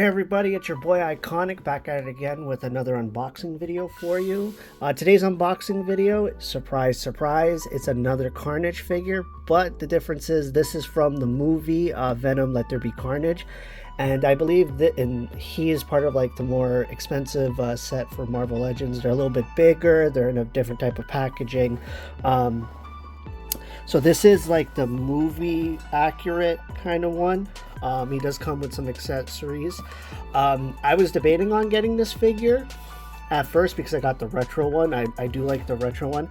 Hey everybody, it's your boy Iconic back at it again with another unboxing video for you. Today's unboxing video, surprise, surprise, it's another Carnage figure, but the difference is this is from the movie Venom, Let There Be Carnage. And I believe that he is part of like the more expensive set for Marvel Legends. They're a little bit bigger, they're in a different type of packaging. So this is like the movie accurate kind of one. He does come with some accessories. I was debating on getting this figure at first because I got the retro one. I do like the retro one.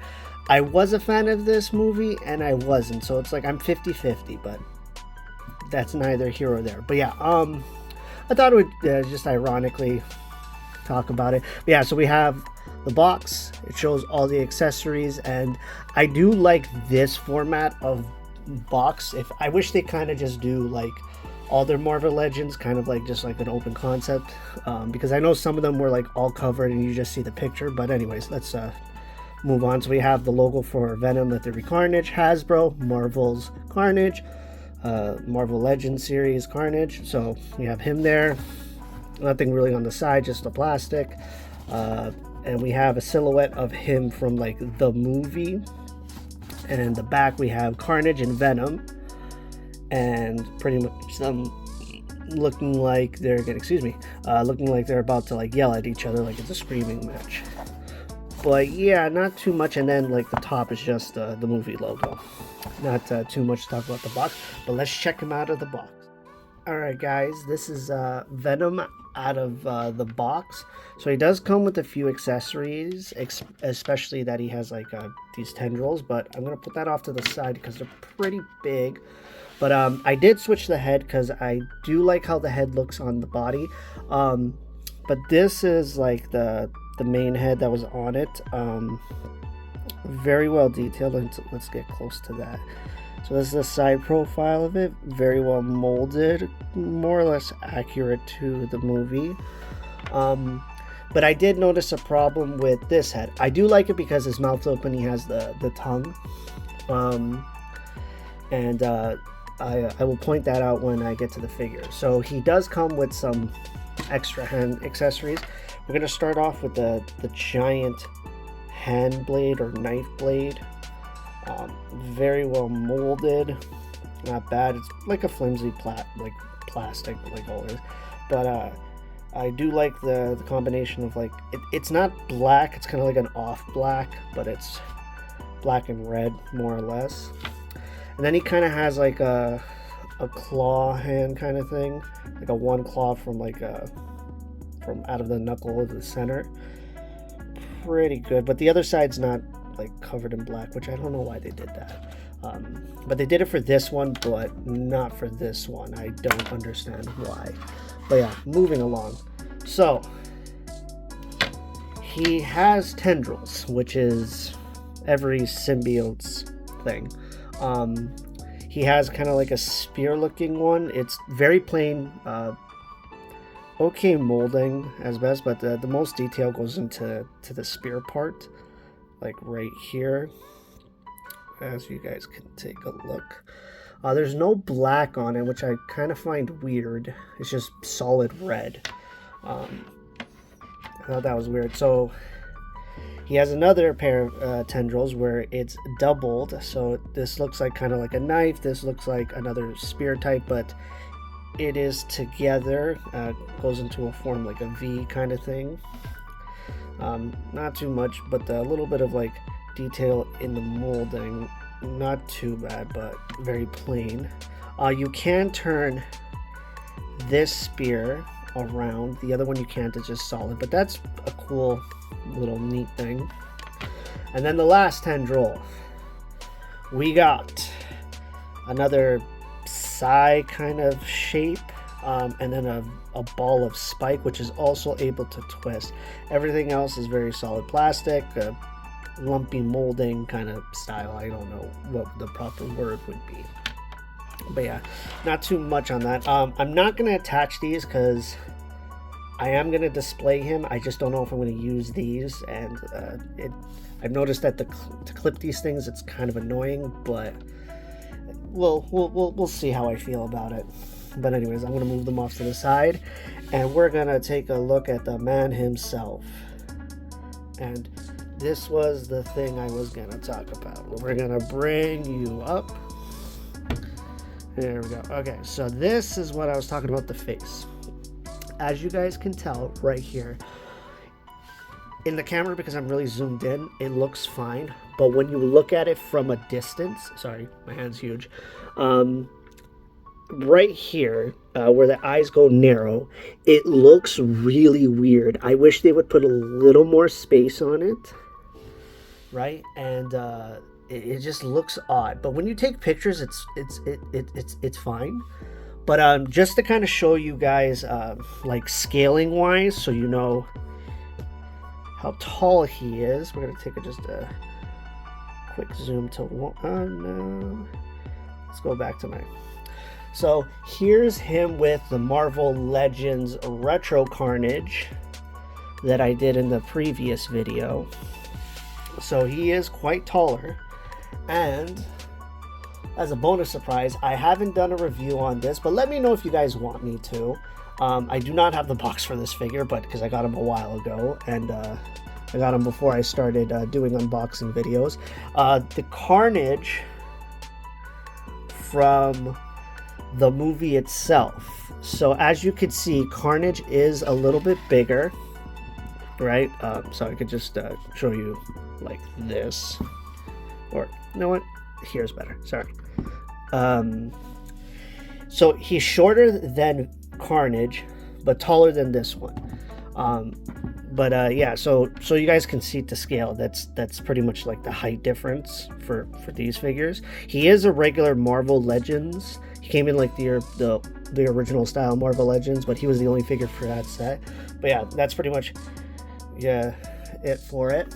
I was a fan of this movie and I wasn't. So it's like I'm 50-50, but that's neither here or there. But yeah, I thought it would just ironically talk about it. But yeah, so we have the box. It shows all the accessories, and I do like this format of box. I wish they kind of just do like all their Marvel Legends kind of like just like an open concept, because I know some of them were like all covered and you just see the picture. But anyways, let's move on. So we have the logo for Venom, Let There Be Carnage, Hasbro, Marvel's Carnage, Marvel Legends series Carnage. So we have him there, nothing really on the side, just the plastic, and we have a silhouette of him from like the movie, and in the back we have Carnage and Venom, and pretty much them looking like they're looking like they're about to like yell at each other, like it's a screaming match. But yeah, not too much. And then like the top is just the movie logo. Not too much to talk about the box, but let's check him out of the box. Alright guys, this is Venom out of the box. So he does come with a few accessories, especially that he has like these tendrils, but I'm going to put that off to the side because they're pretty big. But I did switch the head because I do like how the head looks on the body. But this is like the main head that was on it. Very well detailed. Let's get close to that. So this is the side profile of it, very well molded, more or less accurate to the movie. But I did notice a problem with this head. I do like it because his mouth's open, he has the tongue. And I will point that out when I get to the figure. So he does come with some extra hand accessories. We're going to start off with the giant hand blade or knife blade. Very well molded, not bad. It's like a flimsy plastic like always, but I do like the combination of like it's not black, it's kind of like an off black, but it's black and red more or less. And then he kind of has like a claw hand kind of thing, like a one claw from like from out of the knuckle of the center. Pretty good, but the other side's not like covered in black, which I don't know why they did that. But they did it for this one, but not for this one. I don't understand why. But yeah, moving along. So he has tendrils, which is every symbiote's thing. He has kind of like a spear looking one. It's very plain, okay molding as best, but the most detail goes into the spear part, like right here, as you guys can take a look. There's no black on it, which I kind of find weird. It's just solid red. I thought that was weird. So he has another pair of tendrils where it's doubled. So this looks like kind of like a knife. This looks like another spear type, but it is together. Goes into a form like a V kind of thing. Not too much, but a little bit of like detail in the molding. Not too bad, but very plain. You can turn this spear around. The other one you can't, it's just solid, but that's a cool little neat thing. And then the last tendril, we got another Psy kind of shape, and then a ball of spike, which is also able to twist. Everything else is very solid plastic, lumpy molding kind of style. I don't know what the proper word would be, but yeah, not too much on that. I'm not going to attach these because I am going to display him. I just don't know if I'm going to use these, and I've noticed that to clip these things, it's kind of annoying, but we'll see how I feel about it But anyways, I'm going to move them off to the side, and we're going to take a look at the man himself. And this was the thing I was going to talk about. We're going to bring you up. There we go. Okay, so this is what I was talking about, the face. As you guys can tell right here, in the camera, because I'm really zoomed in, it looks fine. But when you look at it from a distance, sorry, my hand's huge. Right here, where the eyes go narrow, it looks really weird. I wish they would put a little more space on it, right? And it just looks odd. But when you take pictures, it's fine. But just to kind of show you guys, like scaling wise, so you know how tall he is, we're gonna take just a quick zoom to one. Oh no, let's go back to my. So here's him with the Marvel Legends Retro Carnage that I did in the previous video. So he is quite taller. And as a bonus surprise, I haven't done a review on this, but let me know if you guys want me to. I do not have the box for this figure, but because I got him a while ago, and I got him before I started doing unboxing videos. The Carnage from the movie itself. So as you can see, Carnage is a little bit bigger, right? So I could just show you like this. Or, you know what? Here's better. Sorry. So he's shorter than Carnage, but taller than this one. Yeah, so you guys can see to scale. That's pretty much like the height difference for these figures. He is a regular Marvel Legends. He came in like the original style Marvel Legends, but he was the only figure for that set. But yeah, that's pretty much it for it.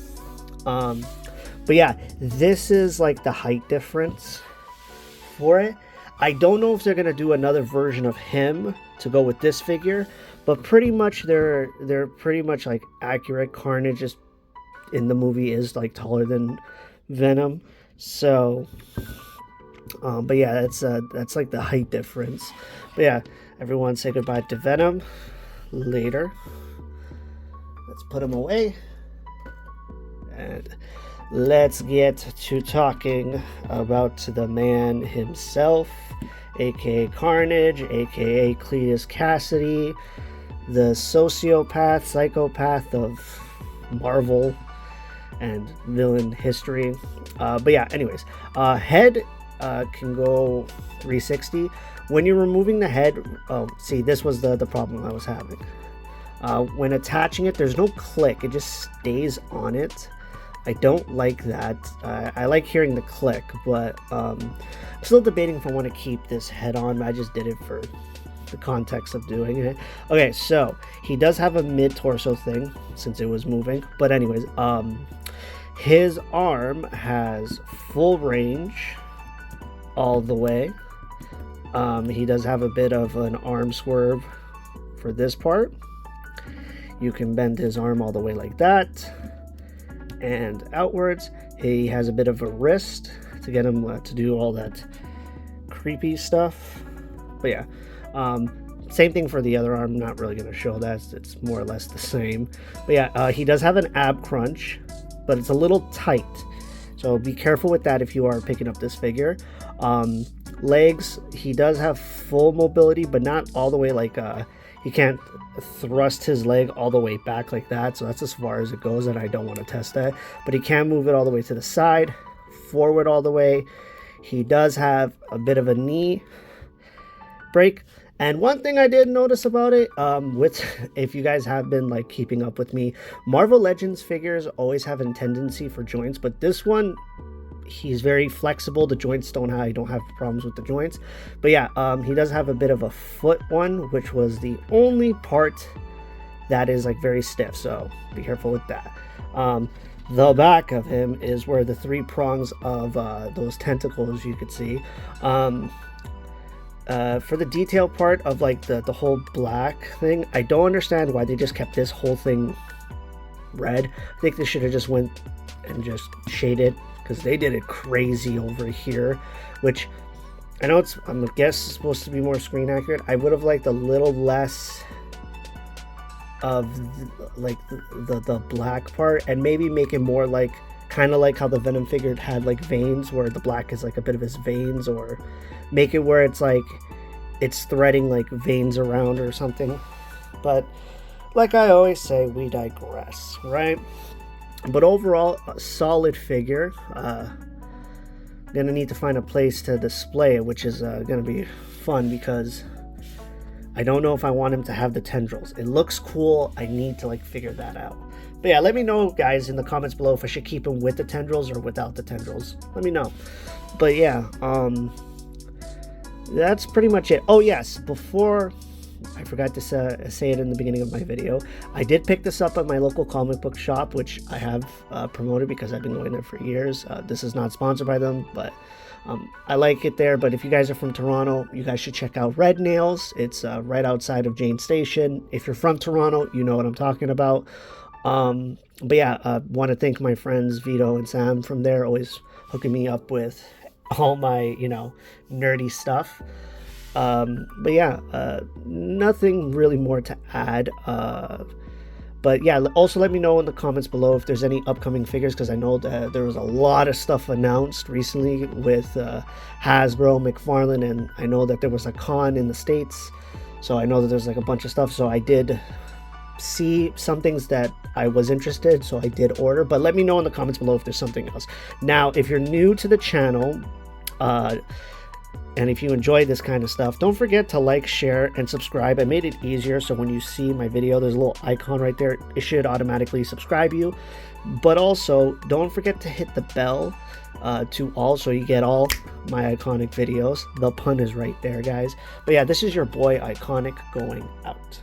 But yeah, this is like the height difference for it. I don't know if they're gonna do another version of him to go with this figure, but pretty much they're pretty much like accurate. Carnage is in the movie is like taller than Venom, so but yeah, that's like the height difference. But yeah, everyone say goodbye to Venom later. Let's put him away and let's get to talking about the man himself, aka Carnage, aka Cletus Cassidy, the sociopath, psychopath of Marvel and villain history. But yeah, anyways, head can go 360. When you're removing the head, see, this was the problem I was having. When attaching it, there's no click, it just stays on it. I don't like that. I like hearing the click, but I'm still debating if I want to keep this head on. I just did it for the context of doing it. Okay, so he does have a mid-torso thing since it was moving. But anyways, his arm has full range all the way. He does have a bit of an arm swerve for this part. You can bend his arm all the way like that and outwards. He has a bit of a wrist to get him to do all that creepy stuff. But yeah, same thing for the other arm. Not really going to show that, it's more or less the same. But yeah, he does have an ab crunch, but it's a little tight, so be careful with that if you are picking up this figure. Legs, he does have full mobility, but not all the way. Like he can't thrust his leg all the way back like that, so that's as far as it goes, and I don't want to test that. But he can move it all the way to the side, forward all the way. He does have a bit of a knee break. And one thing I did notice about it, if you guys have been like keeping up with me, Marvel Legends figures always have a tendency for joints, but this one, he's very flexible. The joints I don't have problems with the joints. But yeah, he does have a bit of a foot one, which was the only part that is like very stiff, so be careful with that. The back of him is where the three prongs of those tentacles you could see. For the detail part of like the whole black thing, I don't understand why they just kept this whole thing red. I think they should have just went and just shaded, because they did it crazy over here, which I know I'm guess it's supposed to be more screen accurate. I would have liked a little less of like the black part, and maybe make it more like kind of like how the Venom figure had like veins, where the black is like a bit of his veins, or make it where it's like it's threading like veins around or something. But like I always say, we digress, right? But overall, a solid figure. Gonna need to find a place to display it, which is gonna be fun because I don't know if I want him to have the tendrils. It looks cool. I need to like figure that out. But yeah, let me know, guys, in the comments below if I should keep him with the tendrils or without the tendrils. Let me know. But yeah, that's pretty much it. Oh yes, before I forgot to say it in the beginning of my video, I did pick this up at my local comic book shop, which I have promoted because I've been going there for years. This is not sponsored by them, but I like it there. But if you guys are from Toronto, you guys should check out Red Nails. It's right outside of Jane Station. If you're from Toronto, you know what I'm talking about. But yeah, I want to thank my friends Vito and Sam from there, always hooking me up with all my, nerdy stuff. But yeah, nothing really more to add. But yeah, also let me know in the comments below if there's any upcoming figures, because I know that there was a lot of stuff announced recently with Hasbro, McFarlane, and I know that there was a con in the States, so I know that there's like a bunch of stuff. So I did see some things that I was interested, so I did order. But let me know in the comments below if there's something else. Now, if you're new to the channel, and if you enjoy this kind of stuff, don't forget to like, share, and subscribe. I made it easier, so when you see my video, there's a little icon right there. It should automatically subscribe you. But also, don't forget to hit the bell to all, so you get all my iconic videos. The pun is right there, guys. But yeah, this is your boy Iconic going out.